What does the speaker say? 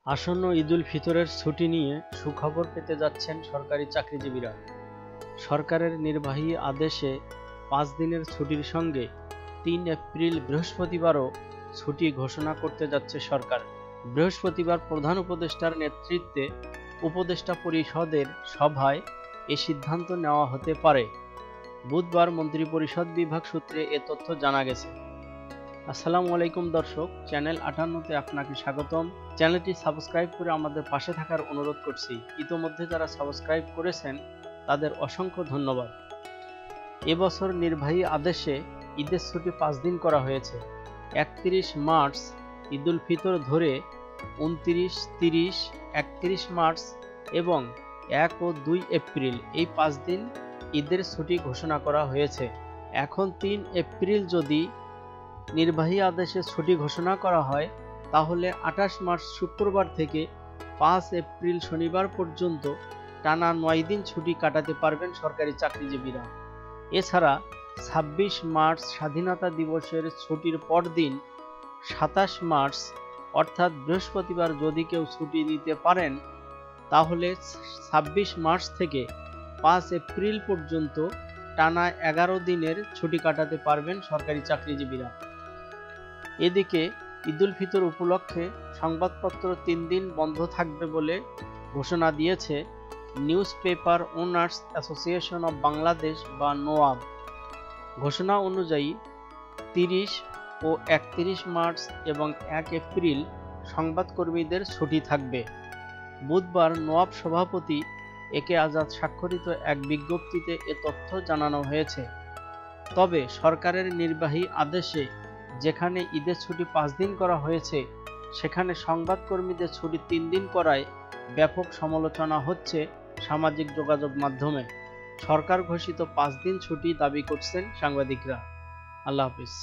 আসন্ন ঈদুল ফিতরের ছুটি নিয়ে সুখবর পেতে যাচ্ছেন সরকারি চাকরিজীবীরা। সরকারের নির্বাহী আদেশে 5 দিনের ছুটির সঙ্গে 3 এপ্রিল বৃহস্পতিবারও ছুটি ঘোষণা করতে যাচ্ছে সরকার। বৃহস্পতিবার প্রধান উপদেষ্টার নেতৃত্বে উপদেষ্টা পরিষদের সভায় এ সিদ্ধান্ত নেওয়া হতে পারে। বুধবার মন্ত্রিপরিষদ বিভাগ সূত্রে এ তথ্য জানা গেছে। আসসালামু আলাইকুম দর্শক, চ্যানেল 58তে আপনাকে স্বাগতম। চ্যানেলটি সাবস্ক্রাইব করে আমাদের পাশে থাকার অনুরোধ করছি। ইতোমধ্যে যারা সাবস্ক্রাইব করেছেন তাদের অসংখ্য ধন্যবাদ। এবছর নির্বাহী আদেশে ঈদের ছুটি 5 দিন করা হয়েছে। 31 মার্চ ঈদুল ফিতর ধরে 29, 30, 31 মার্চ এবং 1 ও 2 এপ্রিল এই 5 দিন ঈদের ছুটি ঘোষণা করা হয়েছে। এখন 3 এপ্রিল যদি নির্বাহী আদেশে ছুটি ঘোষণা করা হয় তাহলে 28 মার্চ শুক্রবার থেকে 5 এপ্রিল শনিবার পর্যন্ত টানা 9 দিন ছুটি কাটাতে পারবেন সরকারি চাকরিজীবীরা। এছাড়া 26 মার্চ স্বাধীনতা দিবসের ছুটির পরদিন 27 মার্চ অর্থাৎ বৃহস্পতিবার যদি কেউ ছুটি নিতে পারেন তাহলে 26 মার্চ থেকে 5 এপ্রিল পর্যন্ত টানা 11 দিনের ছুটি কাটাতে পারবেন সরকারি চাকরিজীবীরা। এদিকে ঈদুল ফিতর উপলক্ষে সংবাদপত্র 3 দিন বন্ধ থাকবে বলে ঘোষণা দিয়েছে news paper owners association of Bangladesh বা নোয়াব। ঘোষণা অনুযায়ী 30 ও 31 মার্চ এবং 1 এপ্রিল সংবাদকর্মীদের ছুটি থাকবে। বুধবার নোয়াব সভাপতি একে আজাদ স্বাক্ষরিত এক বিজ্ঞপ্তিতে এ তথ্য জানানো হয়েছে। তবে সরকারের নির্বাহী আদেশে যেখানে ঈদের ছুটি 5 দিন করা হয়েছে সেখানে সংবাদকর্মীদের ছুটি 3 দিন করায় ব্যাপক সমালোচনা হচ্ছে সামাজিক যোগাযোগ মাধ্যমে। সরকার ঘোষিত 5 দিন ছুটি দাবি করছেন সাংবাদিকরা। আল্লাহ হাফিজ।